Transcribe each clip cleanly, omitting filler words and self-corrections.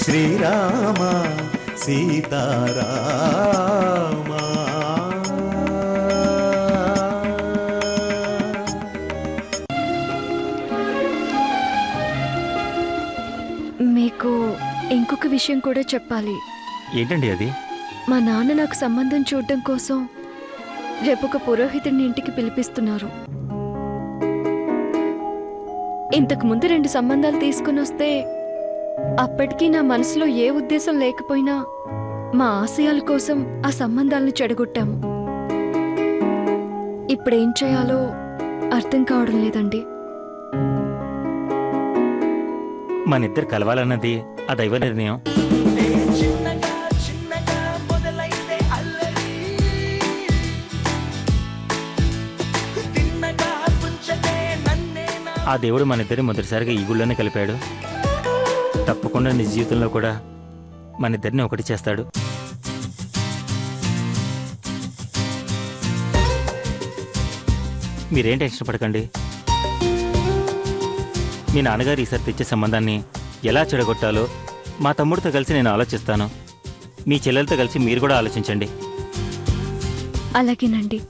శ్రీరామ సీతారామ. మీకు ఇంకొక విషయం కూడా చెప్పాలి. ఏంటండి అది? మా నాన్న నాకు సంబంధం చూడడం కోసం రేపు ఒక పురోహితుడిని ఇంటికి పిలిపిస్తున్నారు. ఇంతకు ముందు 2 సంబంధాలు తీసుకుని వస్తే అప్పటికీ నా మనసులో ఏ ఉద్దేశం లేకపోయినా మా ఆశయాల కోసం ఆ సంబంధాలను చెడగొట్టాము. ఇప్పుడేం చేయాలో అర్థం కావడం లేదండి. మనిద్దరు కలవాలన్నది ఆ దైవ నిర్ణయం. ఆ దేవుడు మనిద్దరిని మొదటిసారిగా ఈ గుళ్ళోనే కలిపాడు. తప్పకుండా నిజ జీవితంలో కూడా మనిద్దరిని ఒకటి చేస్తాడు. మీరేం టెన్షన్ పడకండి. మీ నాన్నగారు ఈసారి తెచ్చే సంబంధాన్ని ఎలా చెడగొట్టాలో మా తమ్ముడితో కలిసి నేను ఆలోచిస్తాను. మీ చెల్లెలతో కలిసి మీరు కూడా ఆలోచించండి. అలాగేనండి.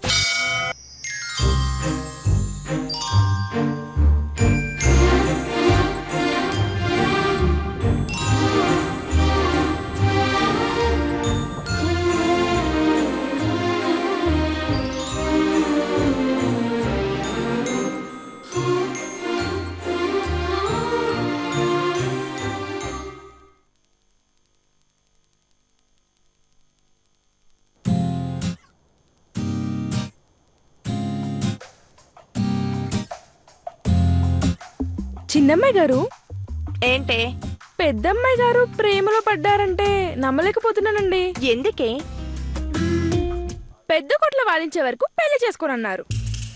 చిన్నమ్మాయి గారు, ఏంటే? పెద్దమ్మాయి గారు ప్రేమలో పడ్డారంటే నమ్మలేకపోతున్నానండి. ఎందుకే? పెద్ద కొట్ల వాదించే వరకు పెళ్లి చేసుకోనన్నారు.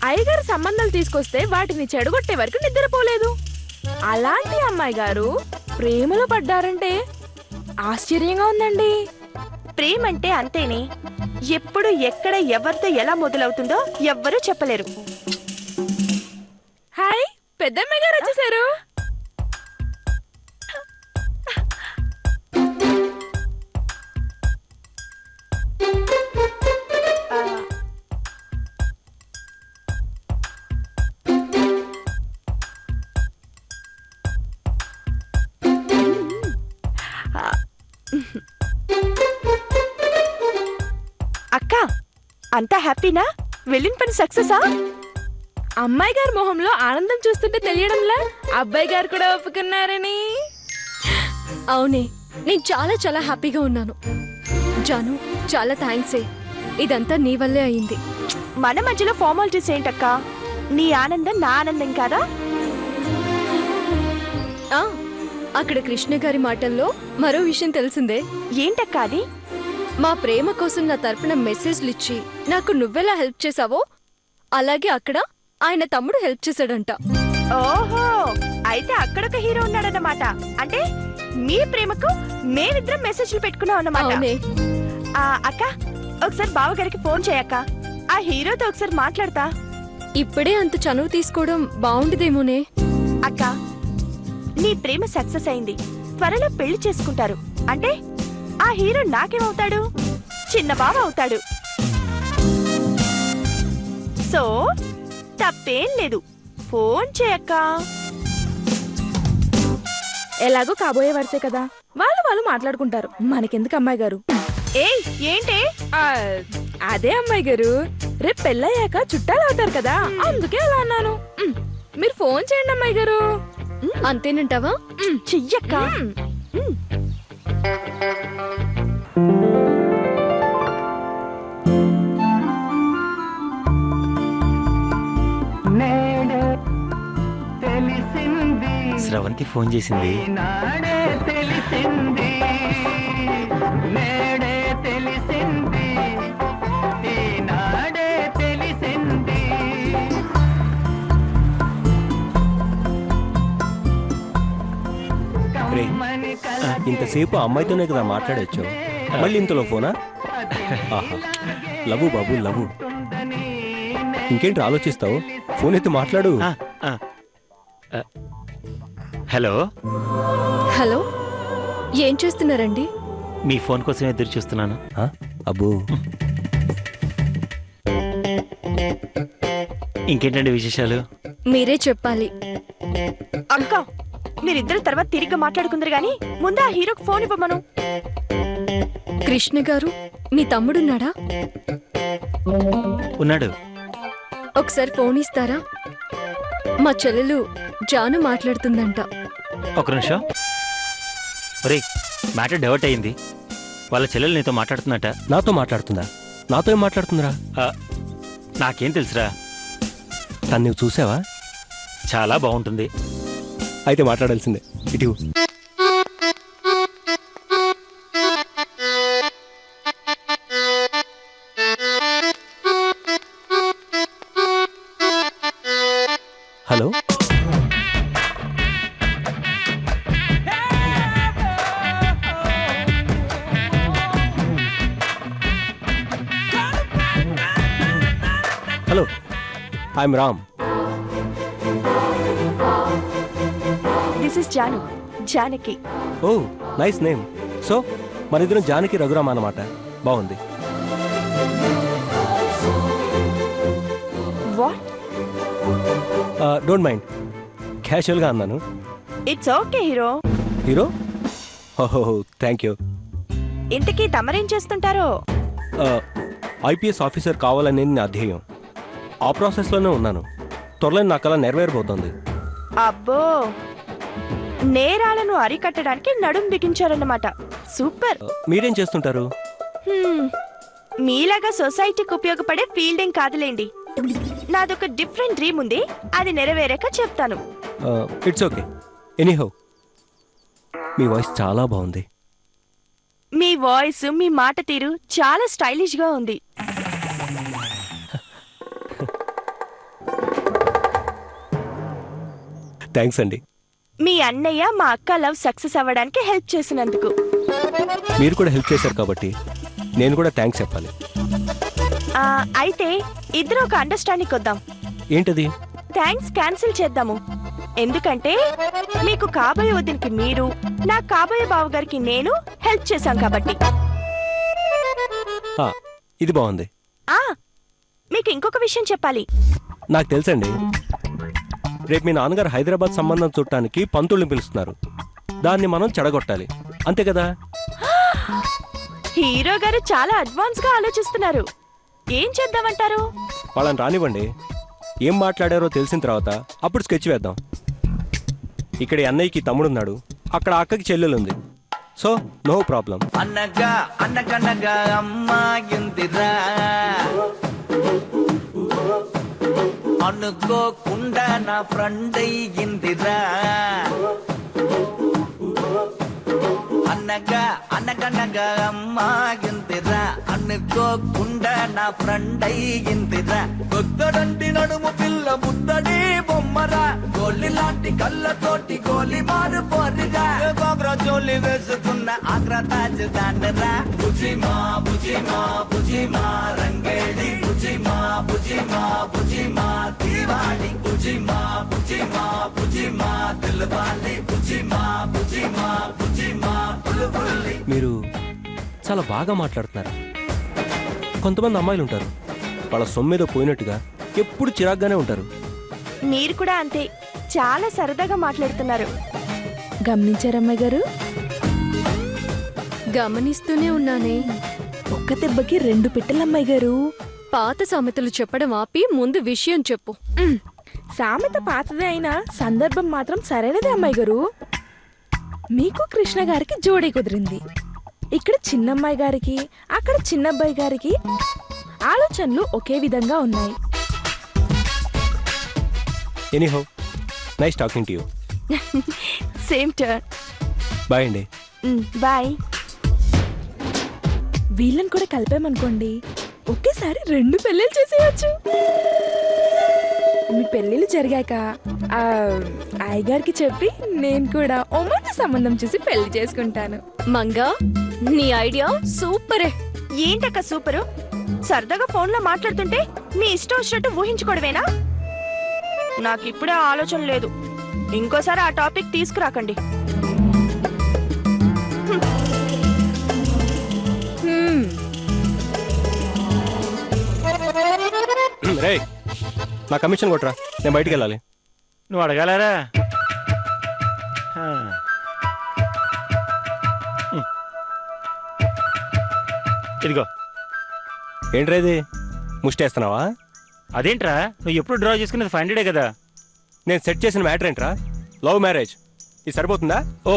అయ్యగారు సంబంధాలు తీసుకొస్తే వాటిని చెడగొట్టే వరకు నిద్రపోలేదు. అలాంటి అమ్మాయి గారు ప్రేమలో పడ్డారంటే ఆశ్చర్యంగా ఉందండి. ప్రేమంటే అంతేనే. ఎప్పుడు ఎక్కడ ఎవరితో ఎలా మొదలవుతుందో ఎవ్వరూ చెప్పలేరు. హాయ్, పెద్దమ్మాయి గారు వచ్చేసారు. అక్క, అంతా హ్యాపీనా? వెళ్ళిన పని సక్సెసా? అమ్మాయి గారి మొహంలో ఆనందం చూస్తుంటే తెలియడంలా అబ్బాయి గారు కూడా ఒప్పుకున్నారని. అవునే, నేను చాలా చాలా హ్యాపీగా ఉన్నాను. జాను, చాలా థ్యాంక్సే. ఇదంతా నీ వల్లే అయింది. మన మధ్యలో ఫార్మాలిటీస్ ఏంటక్క? నీ ఆనందం నా ఆనందం కాదా? అక్కడ కృష్ణ గారి మాటల్లో మరో విషయం తెలిసిందే. ఏంటక్క అది? మా ప్రేమ కోసం నా తరపున మెసేజ్లు ఇచ్చి నాకు నువ్వెలా హెల్ప్ చేసావో అలాగే అక్కడ ఆయన తమ్ముడు హెల్ప్ చేశాడంట. ఓహో, అయితే అక్కడొక హీరో ఉన్నాడన్నమాట. అంటే మీ ప్రేమకు మేమిద్దరం మెసేజ్లు పెట్టుకున్నాం అన్నమాట. అక్క, ఒకసారి బావగారికి ఫోన్ చేయక్క. ఆ హీరోతో ఒకసారి మాట్లాడతా. ఇప్పుడే అంత చనువు తీసుకోవడం బాగుండదేమోనే. అక్క, నీ ప్రేమ సక్సెస్ అయింది. త్వరలో పెళ్లి చేసుకుంటారు. అంటే ఆ హీరో నాకేమవుతాడు? చిన్న బావ అవుతాడు. సో తప్పేం లేదు, ఫోన్ చేయక్క. ఎలాగో కాబోయే వరసే కదా, వాళ్ళు మాట్లాడుకుంటారు. మనకెందుకు అమ్మాయి గారు? ఏయ్, ఏంటే? అదే అమ్మాయి గారు, రేపు పెళ్ళయ్యాక చుట్టాలు అవుతారు కదా, అందుకే అలా అన్నాను. మీరు ఫోన్ చేయండి అమ్మాయి గారు. అంతేనంటావా? చెయ్యక్క. శ్రవంతి ఫోన్ చేసింది. ఇంతసేపు అమ్మాయితోనే కదా మాట్లాడచ్చు, మళ్ళీ ఇంతలో ఫోనా? లవ్వు బాబు లవ్వు. ఇంకేంటి ఆలోచిస్తావు? ఫోన్ ఎత్తి మాట్లాడు. హలో హలో, ఏం చేస్తున్నారండి? మీ ఫోన్ కోసం ఎదురు చూస్తున్నాను. ఆ? అబ్బో, ఇంకేంటండి విశేషాలు? మీరే చెప్పాలి. అక్క మీరిద్దరు తర్వాత తిరిగి మాట్లాడుకుందరు గాని ముందు ఆ హీరోకి ఫోన్ ఇవ్వమను. కృష్ణ గారు, మీ తమ్ముడున్నాడా? ఉన్నాడు. ఒకసారి ఫోన్ ఇస్తారా? మా చెల్లెలు జాను మాట్లాడుతుందంట. ఒక నిమిషం. ఒరే, మ్యాటర్ డైవర్ట్ అయింది. వాళ్ళ చెల్లెలు నీతో మాట్లాడుతున్నట. నాతో మాట్లాడుతుందా? నాతో ఏం మాట్లాడుతుందిరా? నాకేం తెలుసురా. తను నువ్వు చూసావా? చాలా బాగుంటుంది. అయితే మాట్లాడాల్సిందే. ఇటు hello, hello, I'm Ram. This is Janu, Janaki. Oh, nice name. So మనిద్దరం జానకి రఘురామ్ అన్నమాట. బాగుంది. వాట్? డోంట్ మైండ్, క్యాషువల్గా అన్నాను. It's okay hero. హీరో? ఓహో, థ్యాంక్ యూ. ఇంతకీ తమరేం చేస్తుంటారో? ఐపీఎస్ ఆఫీసర్ కావాలనేది నా ధ్యేయం. ఆ ప్రాసెస్లోనే ఉన్నాను. త్వరలో నాకు అలా నెరవేరబోతోంది. అబ్బో, నేరాలను అరికట్టడానికి నడుం బిగించారన్నమాట. సూపర్. మీరేం చేస్తుంటారు? మీలాగా సొసైటీకి ఉపయోగపడే ఫీల్డింగ్ కాదులేండి. నాదొక డిఫరెంట్ డ్రీమ్ ఉంది, అది నెరవేరాక చెప్తాను. It's okay. Anyhow, me voice చాలా బాగుంది. మీ వాయిస్, మీ మాట తీరు చాలా స్టైలిష్ గా ఉంది. థ్యాంక్స్ అండి. మీ అన్నయ్య మా అక్క లవ్ సక్సెస్ అవ్వడానికి హెల్ప్ చేసినందుకు. మీరు కూడా హెల్ప్ చేశారు కాబట్టి నేను కూడా థ్యాంక్స్ చెప్పాలి. అయితే ఇద్దరు ఒక అండర్స్టాండింగ్ వద్దాం. ఏంటది? థ్యాంక్స్ క్యాన్సిల్ చేద్దాము. ఎందుకంటే మీకు కాబోయే వదినకి మీరు, నా కాబోయే బావగారికి నేను హెల్ప్ చేశాం కాబట్టి. ఇది బాగుంది. మీకు ఇంకొక విషయం చెప్పాలి. నాకు తెలుసండి. రేపు మీ నాన్నగారు హైదరాబాద్ సంబంధం చుట్టానికి పంతుల్ని పిలుస్తున్నారు. దాన్ని మనం చెడగొట్టాలి, అంతే కదా? హీరో గారు చాలా అడ్వాన్స్ గా ఆలోచిస్తున్నారు. ఏం చేద్దామంటారు? వాళ్ళని రానివ్వండి. ఏం మాట్లాడారో తెలిసిన తర్వాత అప్పుడు స్కెచ్ వేద్దాం. ఇక్కడ అన్నయ్యకి తమ్ముడున్నాడు, అక్కడ అక్కకి చెల్లెలుంది. So no problem. అనగా అనగనగా అమ్మాయిందిరా, అనుకోకుండా నా ఫ్రెండ్ అయ్యిందిరా. అనగా అనగనగా అమ్మాయిందిరా, అనుకోకుండా నా ఫ్రెండ్ అయ్యిందిరా. కొత్తడంటి నడుము పిల్ల బుద్ధడి బొమ్మరా, గోలి లాంటి కళ్ళతోటి గోలి మారు పోరిరా. గోగ్రా జోలి వేసుకున్న ఆగ్రా తాజ్ దాండరా. బుజిమా బుజిమా బుజిమా రంగేడి, బుజిమా బుజిమా బుజిమా దీవాడి, బుజిమా బుజిమా బుజిమా దిల్వాలి, బుజిమా బుజిమా బుజిమా బుల్బుల్లి. మీరు చాలా బాగా మాట్లాడుతున్నారు. కొంతమంది అమ్మాయిలు ఉంటారు, వాళ్ళ సొమ్మేదో పోయినట్టుగా ఎప్పుడు చిరాగ్గానే ఉంటారు. మీరు కూడా అంతే, చాలా సరదాగా మాట్లాడుతున్నారు. గమనించారమ్మాయి గారు? గమనిస్తూనే ఉన్నానే. ఒక్క దెబ్బకి 2 పిట్టలమ్మాయి గారు. పాత సామెతలు చెప్పడం ఆపి ముందు విషయం చెప్పు. సామెత పాతదే అయినా సందర్భం మాత్రం సరైనదే అమ్మాయి గారు. మీకు కృష్ణ గారికి జోడీ కుదిరింది. ఇక్కడ చిన్నమ్మాయి గారికి, అక్కడ చిన్నబ్బాయి గారికి ఆలోచనలు ఒకే విధంగా ఉన్నాయి. Anyhow, nice talking to you. Same turn. Bye అండి. బాయ్. వీళ్ళని కూడా కలిపామనుకోండి, ఒకేసారి 2 పెళ్ళిళ్ళు చేసేయచ్చు. మీ పెళ్ళిళ్ళు జరిగాక అయ్యగారికి చెప్పి నేను కూడా ఒమాన సంబంధం చూసి పెళ్లి చేసుకుంటాను. మంగా, నీ ఐడియా సూపరే. ఏంటక్క సూపరు? సరదాగా ఫోన్లో మాట్లాడుతుంటే మీ ఇష్టం వచ్చినట్టు ఊహించుకోవడమేనా? నాకు ఇప్పుడే ఆలోచన లేదు. ఇంకోసారి ఆ టాపిక్ తీసుకురాకండి. రే నా కమిషన్ కొట్టరా, నేను బయటికి వెళ్ళాలి. నువ్వు అడగాలరా? ఇదిగో. ఏంట్రా ఇది, ముష్టేస్తున్నావా? అదేంట్రా, నువ్వు ఎప్పుడు డ్రా చేసుకునేది 500 కదా. నేను సెట్ చేసిన మ్యాటర్ ఏంట్రా? Love marriage. ఇది సరిపోతుందా? ఓ,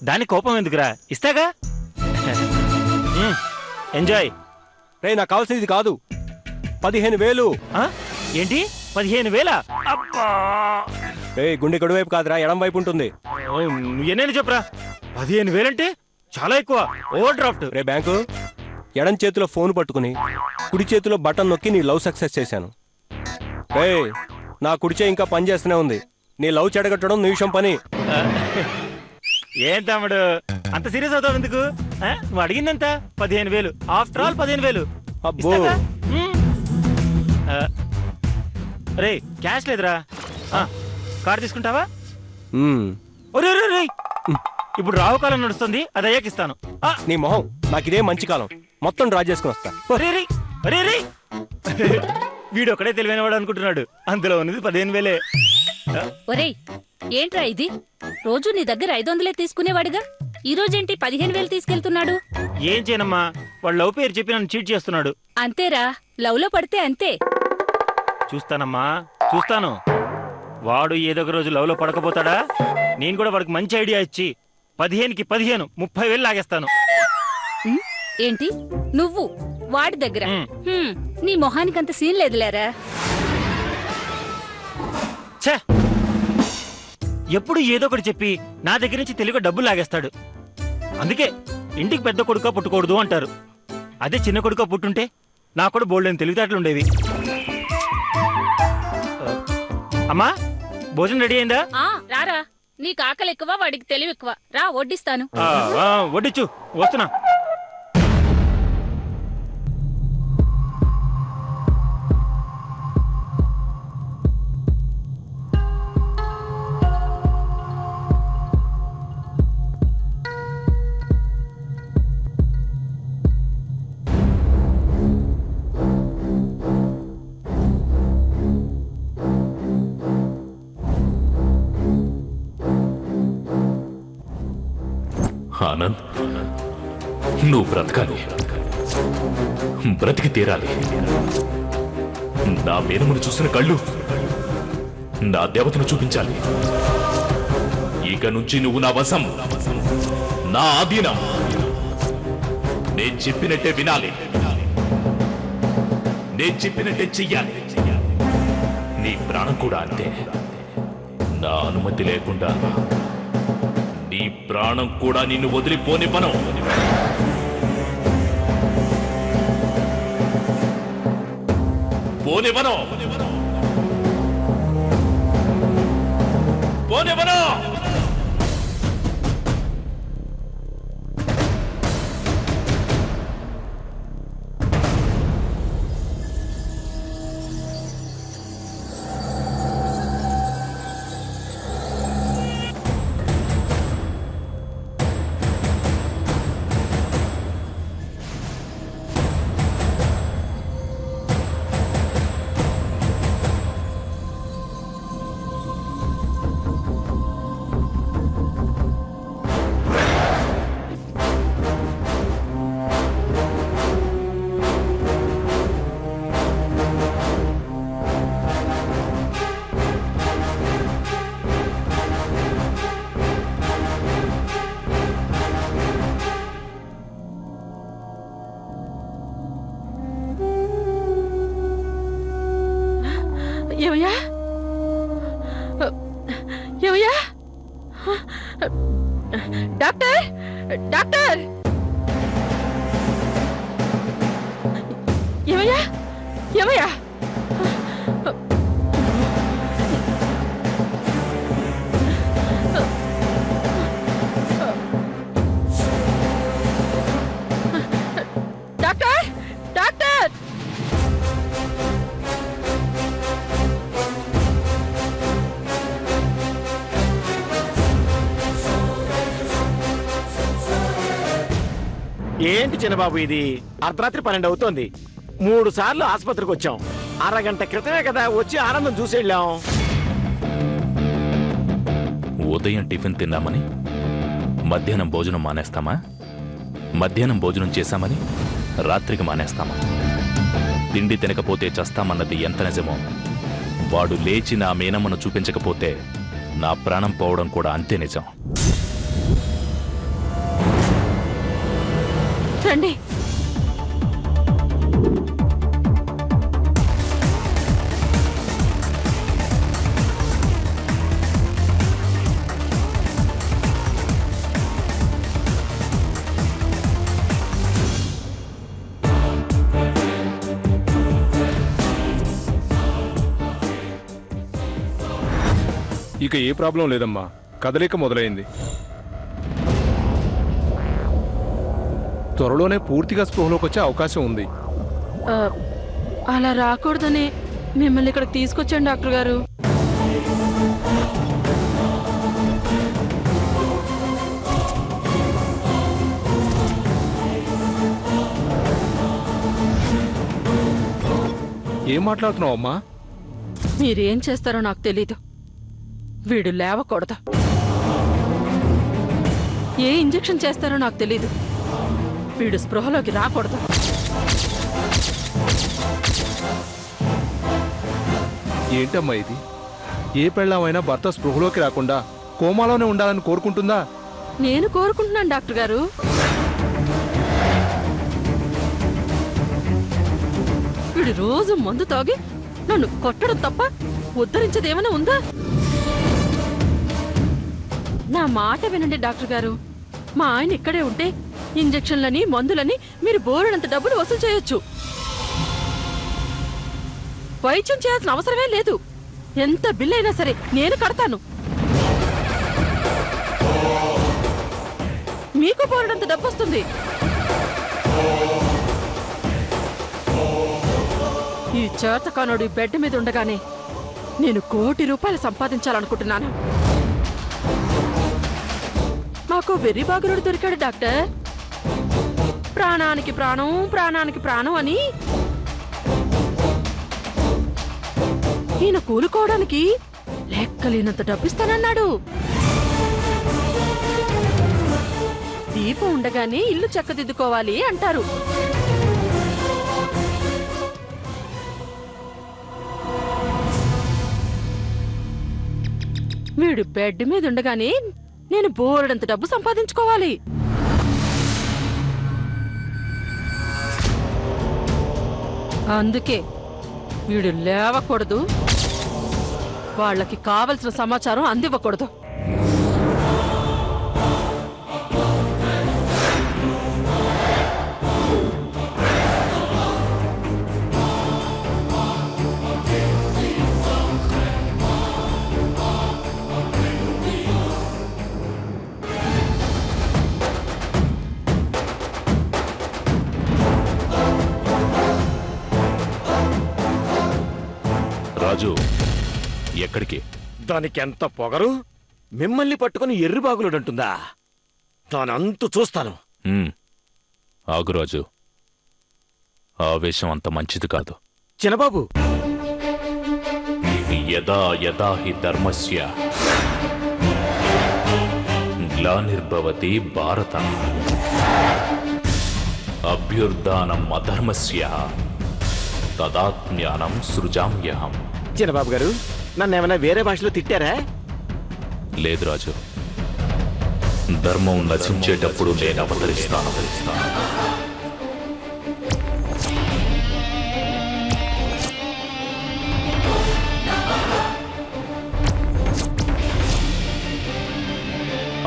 దాని కోపం ఎందుకురా, ఇస్తాగా. ఎంజాయ్. రే నాకు కావాల్సింది ఇది కాదు, 15,000. ఏంటి 15,000? అబ్బా, రే గుండె గడు వైపు కాదురా, ఎడం వైపు ఉంటుంది. నువ్వు ఎన్నైనా చెప్పరా, 15,000 అంటే చాలా ఎక్కువ. Over draft. రే బ్యాంకు, ఎడం చేతిలో ఫోన్ పట్టుకుని కుడి చేతిలో బటన్ నొక్కి నీ లవ్ సక్సెస్ చేశాను. రే నా కుడిచే ఇంకా పని చేస్తూనే ఉంది. నీ లవ్ చెడగొట్టడం నిమిషం పని. ఏం తమ్ముడు అంత సీరియస్ అవుతావు ఎందుకు? నువ్వు అడిగిందంత 15,000. After all 15,000. అబ్బో. రే క్యాష్ లేదురా, కార్ తీసుకుంటావా? మ్మ్. ఒరే రే రే, ఇప్పుడు రావుకాలం నడుస్తుంది, అది అయ్యాక ఇస్తాను. నీ మొహం, నాకు ఇదే మంచి కాలం, మొత్తం డ్రా చేసుకుని వస్తా. ఒరే రే, ఒరే రే. వీడు ఒక్కడే తెలివైన వాడు అనుకుంటున్నాడు, అందులో ఉన్నది 15,000. ఒరేయ్, ఏంట్రా ఇది? రోజు నీ దగ్గర 500 తీసుకునేవాడిగా ఈ రోజేంటి 15,000 తీసుకెళ్తున్నాడు? ఏం చేయనమ్మా, వాడు లవ్ పేరు చెప్పి నన్ను చీట్ చేస్తున్నాడు. అంతేరా, లవ్ లో పడితే అంతే. చూస్తానమ్మా, చూస్తాను. వాడు ఏదో ఒక రోజు లవ్ లో పడకపోతాడా? నేను కూడా వాడికి మంచి ఐడియా ఇచ్చి 15కి 15 30,000 లాగేస్తాను. ఏంటి నువ్వు వాడి దగ్గర? హ్మ్. నీ మొహానికంత సీన్ లేదులేరా. ఛే, ఎప్పుడు ఏదో ఒకటి చెప్పి నా దగ్గర నుంచి తెలివిగా డబ్బులు లాగేస్తాడు. అందుకే ఇంటికి పెద్ద కొడుక పుట్టకూడదు అంటారు. అదే చిన్న కొడుక పుట్టుంటే నాకు కూడా బోల్డెన్ తెలివితేటలు ఉండేవి. అమ్మా, భోజనం రెడీ అయిందా? రారా, నీకు ఆకలి ఎక్కువ, వాడికి తెలివి ఎక్కువ. రా వడ్డిస్తాను. వడ్డిచ్చు, వస్తున్నా. ఆనంద్, నువ్వు బ్రతకాలి, బ్రతికి తీరాలి. నా మేనమును చూసిన కళ్ళు నా దేవతను చూపించాలి. ఇక నుంచి నువ్వు నా వశం, నా ఆధీనం. నేను చెప్పినట్టే వినాలి, నేను చెప్పినట్టే చెయ్యాలి. నీ ప్రాణం కూడా అంతే. నా అనుమతి లేకుండా నీ ప్రాణం కూడా నిన్ను వదిలిపోనివ్వను. పోనివ్వను, పోనివ్వను. ఏమయ్యా, ఏమయ్యా, డాక్టర్, డాక్టర్, ఏమయ్యా, ఏమయ్యా, డాక్టర్, డాక్టర్. ఏంటి చిన్నబాబు ఇది అర్ధరాత్రి 12 అవుతోంది 3 సార్లు ఆసుపత్రికి వచ్చాం అరగంట క్రితమే కదా వచ్చి ఆనందం చూసి వెళ్ళాం. ఉదయం టిఫిన్ తిన్నామని మధ్యాహ్నం భోజనం మానేస్తామా? మధ్యాహ్నం భోజనం చేశామని రాత్రికి మానేస్తామా? తిండి తినకపోతే చస్తామన్నది ఎంత నిజమో, వాడు లేచి నా మేనమ్మను చూపించకపోతే నా ప్రాణం పోవడం కూడా అంతే నిజం. రండి. ఇక ఏ ప్రాబ్లం లేదమ్మా, కదలిక మొదలైంది. త్వరలోనే పూర్తిగా స్పృహలోకి వచ్చే అవకాశం ఉంది. అలా రాకూడదని మిమ్మల్ని ఇక్కడికి తీసుకొచ్చాను డాక్టర్ గారు. ఏం మాట్లాడుతున్నావు అమ్మా? మీరేం చేస్తారో నాకు తెలీదు. వీడు లేవకూడదు. ఏ ఇంజెక్షన్ చేస్తారో నాకు తెలీదు. వీడు స్పృహలోకి రాకూడదు. ఏంటమ్మా ఇది? ఏ పెళ్ళామైనా భర్త స్పృహలోకి రాకుండా కోమాలోనే ఉండాలని కోరుకుంటుందా? నేను కోరుకుంటున్నాను డాక్టర్ గారు. వీడు రోజు మందు తాగి నన్ను కొట్టడం తప్ప ఉద్ధరించేదేమైనా ఉందా? నా మాట వినండి డాక్టర్ గారు. మా ఆయన ఇక్కడే ఉంటే ఇంజెక్షన్లని మందులని మీరు బోరునంత డబ్బులు వసూలు చేయొచ్చు. వైద్యం చేయాల్సిన అవసరమే లేదు. ఎంత బిల్ అయినా సరే నేను కడతాను. మీకు బోరునంత డబ్బు వస్తుంది. ఈ చేతకానుడి బెడ్ మీద ఉండగానే నేను ₹1 కోటి సంపాదించాలనుకుంటున్నాను. మాకు వెర్రిబాగులుడు దొరికాడు డాక్టర్. ప్రాణానికి ప్రాణం, ప్రాణానికి ప్రాణం అని ఈయన కూలుకోవడానికి లెక్కలేనంత డబ్బిస్తానన్నాడు. దీపం ఉండగానే ఇల్లు చక్కదిద్దుకోవాలి అంటారు. వీడు బెడ్ మీద ఉండగానే నేను బోర్డంత డబ్బు సంపాదించుకోవాలి. అందుకే వీడు లేవకూడదు. వాళ్ళకి కావలసిన సమాచారం అందివ్వకూడదు. రాజు, ఎక్కడికి? దానికి ఎంత పొగరు! మిమ్మల్ని పట్టుకుని ఎర్రిబాగులుడంటుందా? తానంతు చూస్తాను. ఆగు రాజు, ఆవేశం అంత మంచిది కాదు. చిన్నబాబు, యదా యదా హి ధర్మస్య గ్లానిర్భవతి భారత అభ్యుర్దానం అధర్మస్య తదాత్మ్యానం సృజామ్యహం. చిన్నబాబు గారు, నన్నేమైనా వేరే భాషలో తిట్టారా? లేదు రాజు, ధర్మం నశించేటప్పుడు నేను అవతరిస్తాను.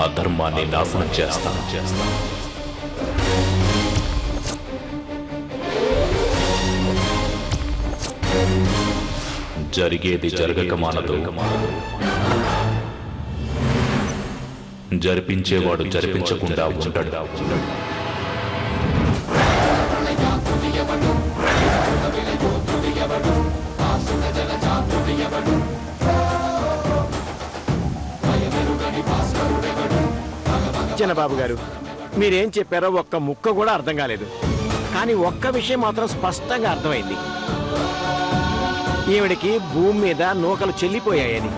అధర్మాన్ని నాశనం చేస్తాను. జరిగేది జరగక మానదు. జరిపించేవాడు జరిపించకుండా ఉంటాడు. చిన్నబాబు గారు, మీరేం చెప్పారో ఒక్క ముక్క కూడా అర్థం కాలేదు, కానీ ఒక్క విషయం మాత్రం స్పష్టంగా అర్థమైంది. ఈవిడికి భూమి మీద నూకలు చెల్లిపోయాయని.